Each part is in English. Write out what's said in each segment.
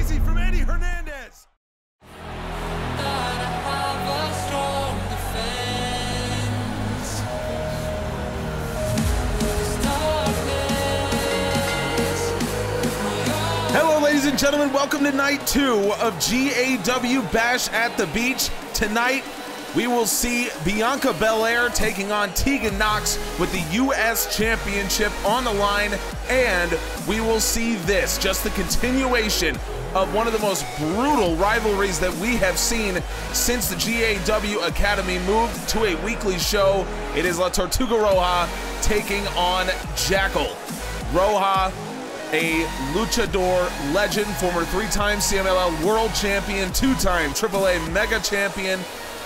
easy from Eddie Hernandez. Hello, ladies and gentlemen. Welcome to night 2 of GAW Bash at the Beach. Tonight, we will see Bianca Belair taking on Tegan Nox with the U.S. Championship on the line, and we will see this, just the continuation of one of the most brutal rivalries that we have seen since the GAW Academy moved to a weekly show. It is La Tortuga Roja taking on Jackel. Roja, a luchador legend, former 3-time CMLL World Champion, 2-time AAA Mega Champion,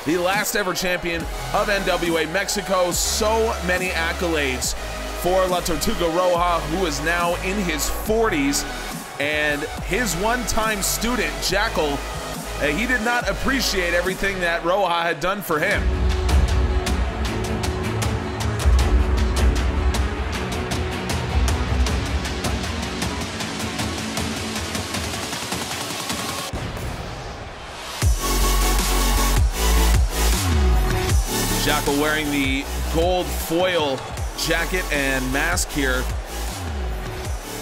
the last ever champion of NWA Mexico. So many accolades for La Tortuga Roja, who is now in his 40s. And his one-time student, Jackel, he did not appreciate everything that Roja had done for him. Jackel wearing the gold foil jacket and mask here.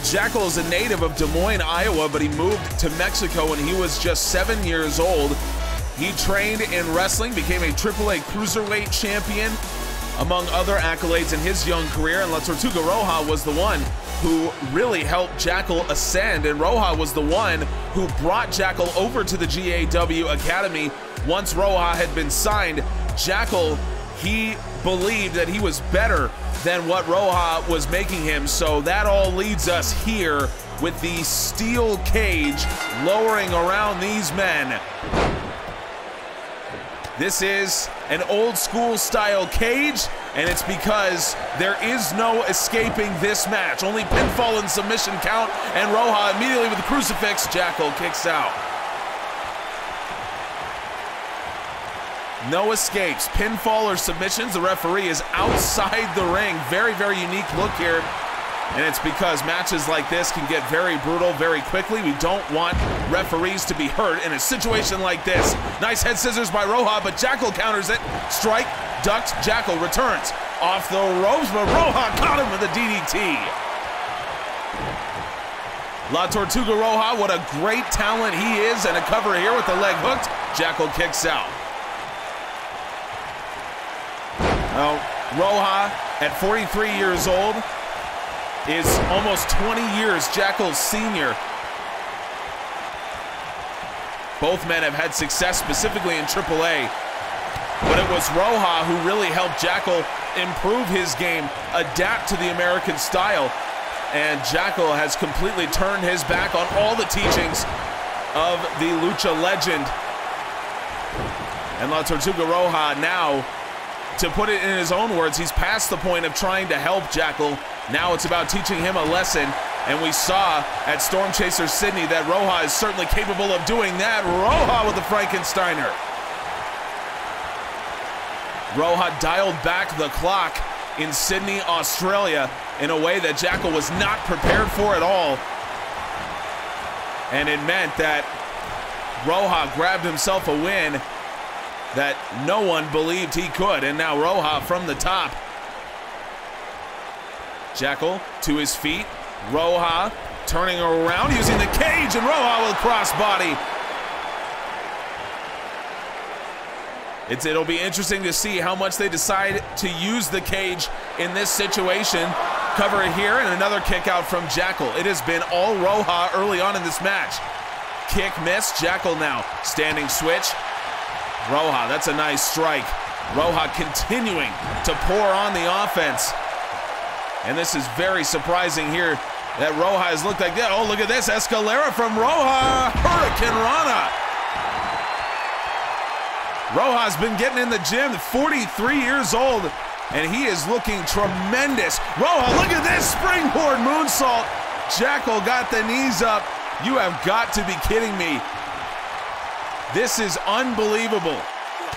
Jackel is a native of Des Moines, Iowa, but he moved to Mexico when he was just 7 years old. He trained in wrestling, became a AAA Cruiserweight champion, among other accolades in his young career, and La Tortuga Roja was the one who really helped Jackel ascend, and Roja was the one who brought Jackel over to the GAW Academy. Once Roja had been signed, Jackel, he believed that he was better than what Roja was making him, so that all leads us here with the steel cage lowering around these men. This is an old school style cage, and it's because there is no escaping this match. Only pinfall and submission count, and Roja immediately with the crucifix. Jackel kicks out. No escapes, pinfall or submissions. The referee is outside the ring. Very, very unique look here. And it's because matches like this can get very brutal very quickly. We don't want referees to be hurt in a situation like this. Nice head scissors by Roja, but Jackel counters it. Strike, ducks, Jackel returns. Off the ropes, but Roja caught him with a DDT. La Tortuga Roja, what a great talent he is, and a cover here with the leg hooked. Jackel kicks out. Well, Roja, at 43 years old, is almost 20 years Jackel's senior. Both men have had success, specifically in AAA, but it was Roja who really helped Jackel improve his game, adapt to the American style, and Jackel has completely turned his back on all the teachings of the lucha legend. And La Tortuga Roja now, to put it in his own words, he's past the point of trying to help Jackel. Now it's about teaching him a lesson, and we saw at Storm Chaser Sydney that Roja is certainly capable of doing that. Roja with the Frankensteiner. Roja dialed back the clock in Sydney, Australia, in a way that Jackel was not prepared for at all. And it meant that Roja grabbed himself a win that no one believed he could. And now Roja from the top. Jackel to his feet. Roja turning around, using the cage, and Roja with crossbody. It'll be interesting to see how much they decide to use the cage in this situation. Cover it here, and another kick out from Jackel. It has been all Roja early on in this match. Kick missed. Jackel now standing switch. Roja, that's a nice strike. Roja continuing to pour on the offense. And this is very surprising here that Roja has looked like that. Oh, look at this, Escalera from Roja. Hurricane Rana. Roja's been getting in the gym, 43 years old, and he is looking tremendous. Roja, look at this springboard moonsault. Jackel got the knees up. You have got to be kidding me. This is unbelievable.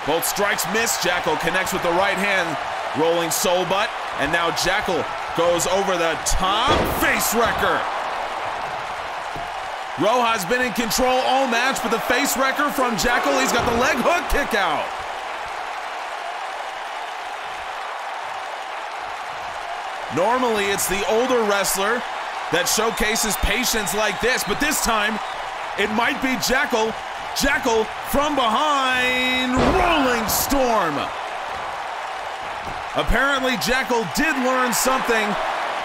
Both strikes miss. Jackel connects with the right hand, rolling soul butt, and now Jackel goes over the top. Face wrecker. Roja's been in control all match, but the face wrecker from Jackel, he's got the leg hook kick out. Normally, it's the older wrestler that showcases patience like this, but this time, it might be Jackel. Jackel from behind, rolling storm. Apparently, Jackel did learn something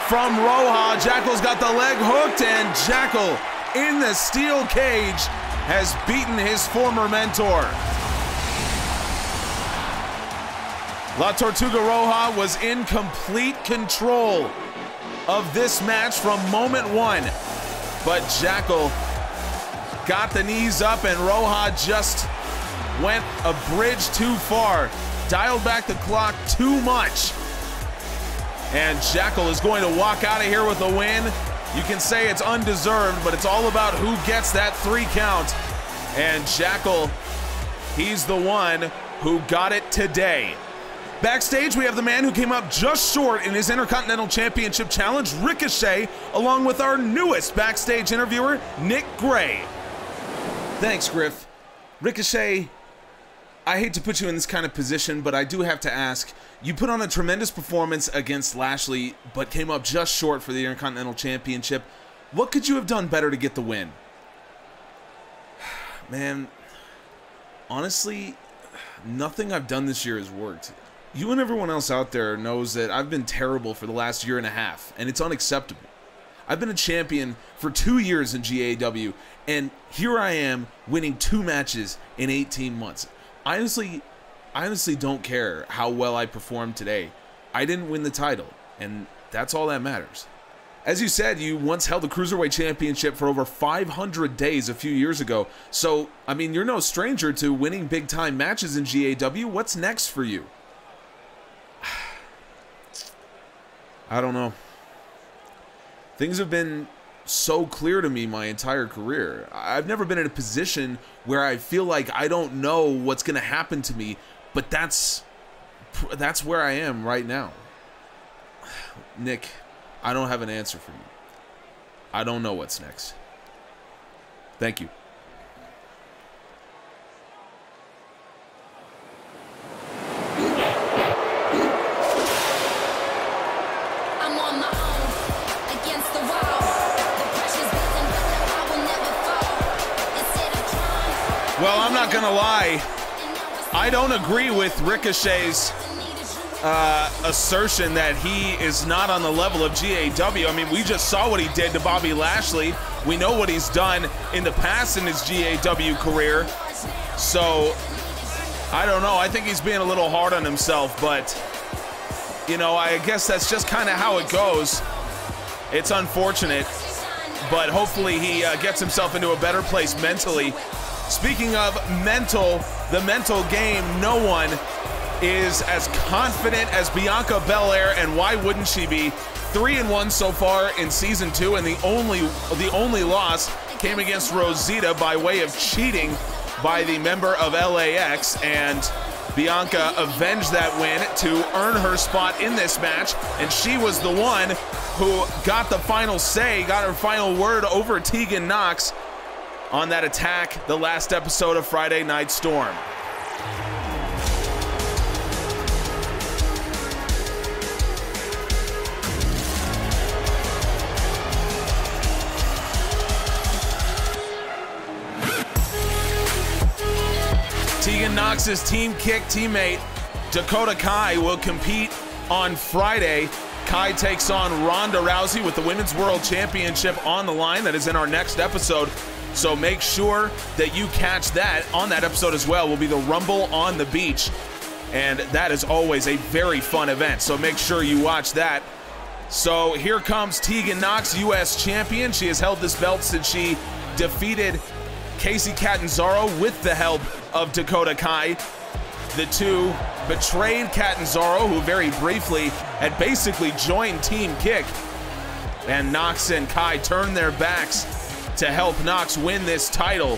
from Roja. Jackel's got the leg hooked, and Jackel in the steel cage has beaten his former mentor. La Tortuga Roja was in complete control of this match from moment one, but Jackel got the knees up and Roja just went a bridge too far, dialed back the clock too much. And Jackel is going to walk out of here with a win. You can say it's undeserved, but it's all about who gets that 3 count. And Jackel, he's the one who got it today. Backstage, we have the man who came up just short in his Intercontinental Championship challenge, Ricochet, along with our newest backstage interviewer, Nick Gray. Thanks, Griff. Ricochet, I hate to put you in this kind of position, but I do have to ask, you put on a tremendous performance against Lashley, but came up just short for the Intercontinental Championship. What could you have done better to get the win? Man, honestly, nothing I've done this year has worked. You and everyone else out there knows that I've been terrible for the last year and a half, and it's unacceptable. I've been a champion for 2 years in GAW, and here I am winning 2 matches in 18 months. I honestly don't care how well I performed today. I didn't win the title, and that's all that matters. As you said, you once held the Cruiserweight Championship for over 500 days a few years ago, so, I mean, you're no stranger to winning big-time matches in GAW. What's next for you? I don't know. Things have been so clear to me my entire career. I've never been in a position where I feel like I don't know what's going to happen to me, but that's where I am right now. Nick, I don't have an answer for you. I don't know what's next. Thank you. Well, I'm not gonna lie, I don't agree with Ricochet's assertion that he is not on the level of GAW. I mean, we just saw what he did to Bobby Lashley. We know what he's done in the past in his GAW career. So, I don't know. I think he's being a little hard on himself, but, you know, I guess that's just kind of how it goes. It's unfortunate, but hopefully he gets himself into a better place mentally. Speaking of mental, the mental game, no one is as confident as Bianca Belair, and why wouldn't she be? 3-1 so far in Season 2, and the only loss came against Rosita by way of cheating by the member of LAX, and Bianca avenged that win to earn her spot in this match, and she was the one who got the final say, got her final word over Tegan Nox on that attack, the last episode of Friday Night Storm. Tegan Nox's Team Kick teammate, Dakota Kai, will compete on Friday. Kai takes on Ronda Rousey with the Women's World Championship on the line. That is in our next episode. So make sure that you catch that on that episode as well. Will be the Rumble on the Beach. And that is always a very fun event. So make sure you watch that. So here comes Tegan Nox, U.S. champion. She has held this belt since she defeated Casey Catanzaro with the help of Dakota Kai. The two betrayed Catanzaro, who very briefly had basically joined Team Kick. And Nox and Kai turned their backs to help Nox win this title.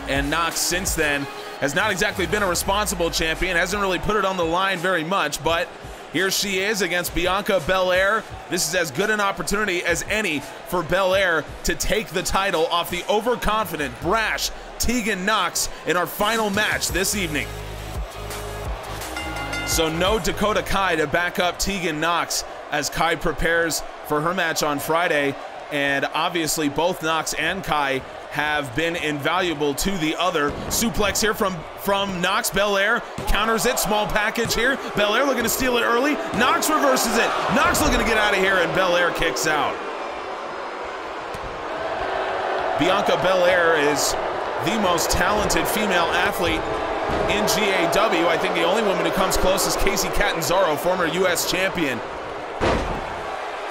And Nox since then has not exactly been a responsible champion, hasn't really put it on the line very much, but Here she is against Bianca Belair. This is as good an opportunity as any for Belair to take the title off the overconfident, brash Tegan Nox in our final match this evening. So no Dakota Kai to back up Tegan Nox as Kai prepares for her match on Friday. And obviously both Nox and Kai have been invaluable to the other. Suplex here from Nox. Belair counters it, small package here. Belair looking to steal it early. Nox reverses it. Nox looking to get out of here, and Belair kicks out. Bianca Belair is the most talented female athlete in GAW. I think the only woman who comes close is Kacy Catanzaro, former US champion.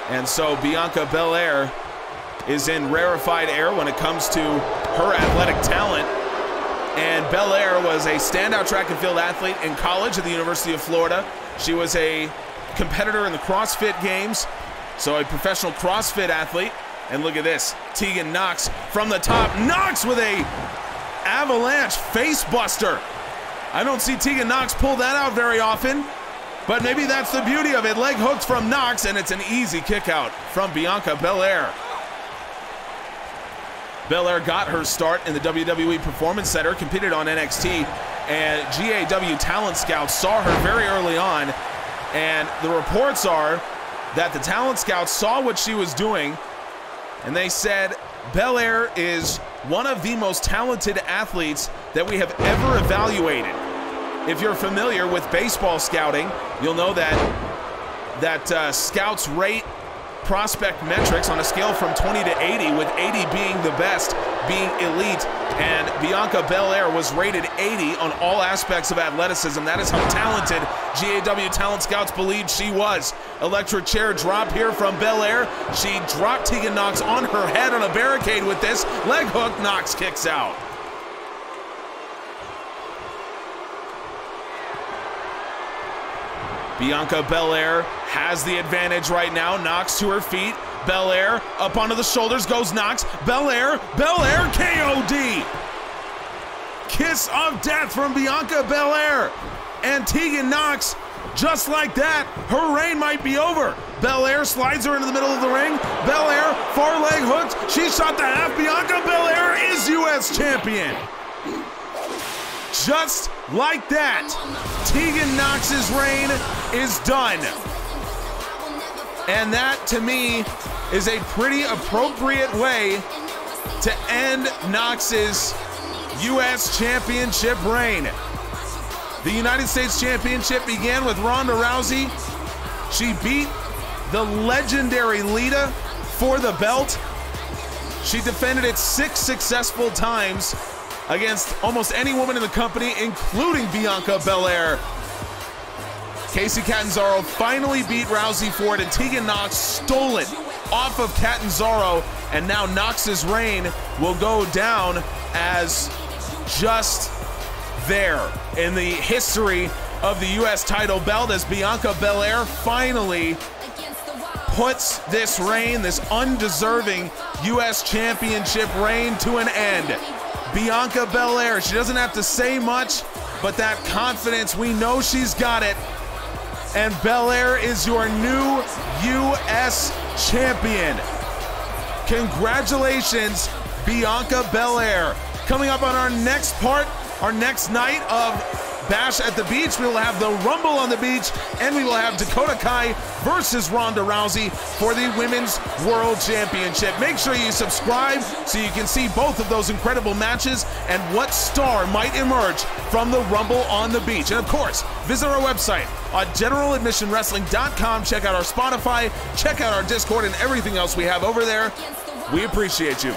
And so Bianca Belair is in rarefied air when it comes to her athletic talent. And Belair was a standout track and field athlete in college at the University of Florida. She was a competitor in the CrossFit Games, so a professional CrossFit athlete. And look at this, Tegan Nox from the top. Nox with a avalanche face buster. I don't see Tegan Nox pull that out very often, but maybe that's the beauty of it. Leg hooked from Nox, and it's an easy kick out from Bianca Belair. Belair got her start in the WWE Performance Center, competed on NXT, and GAW talent scouts saw her very early on, and the reports are that the talent scouts saw what she was doing, and they said Belair is one of the most talented athletes that we have ever evaluated. If you're familiar with baseball scouting, you'll know that scouts rate prospect metrics on a scale from 20 to 80, with 80 being the best, being elite, and Bianca Belair was rated 80 on all aspects of athleticism. That is how talented GAW talent scouts believed she was. Electric chair drop here from Belair. She dropped Tegan Nox on her head on a barricade with this. Leg hook, Nox kicks out. Bianca Belair has the advantage right now. Nox to her feet. Belair up onto the shoulders goes Nox. Belair KOD. Kiss of death from Bianca Belair. And Tegan Nox, just like that, her reign might be over. Belair slides her into the middle of the ring. Belair, far leg hooked. She shot the half. Bianca Belair is US champion. Just like that, Tegan Nox's reign is done. And that, to me, is a pretty appropriate way to end Nox's US Championship reign. The United States Championship began with Ronda Rousey. She beat the legendary Lita for the belt. She defended it 6 successful times against almost any woman in the company, including Bianca Belair. Kacy Catanzaro finally beat Rousey for it, and Tegan Nox stole it off of Catanzaro, and now Nox's reign will go down as just there in the history of the US title belt, as Bianca Belair finally puts this reign, this undeserving US Championship reign, to an end. Bianca Belair, she doesn't have to say much, but that confidence, we know she's got it. And Belair is your new US champion. Congratulations, Bianca Belair. Coming up on our next part, our next night of Bash at the Beach, we will have the Rumble on the Beach, and we will have Dakota Kai versus Ronda Rousey for the Women's World Championship. Make sure you subscribe so you can see both of those incredible matches and what star might emerge from the Rumble on the Beach. And of course, visit our website on generaladmissionwrestling.com. Check out our Spotify, check out our Discord, and everything else we have over there. We appreciate you.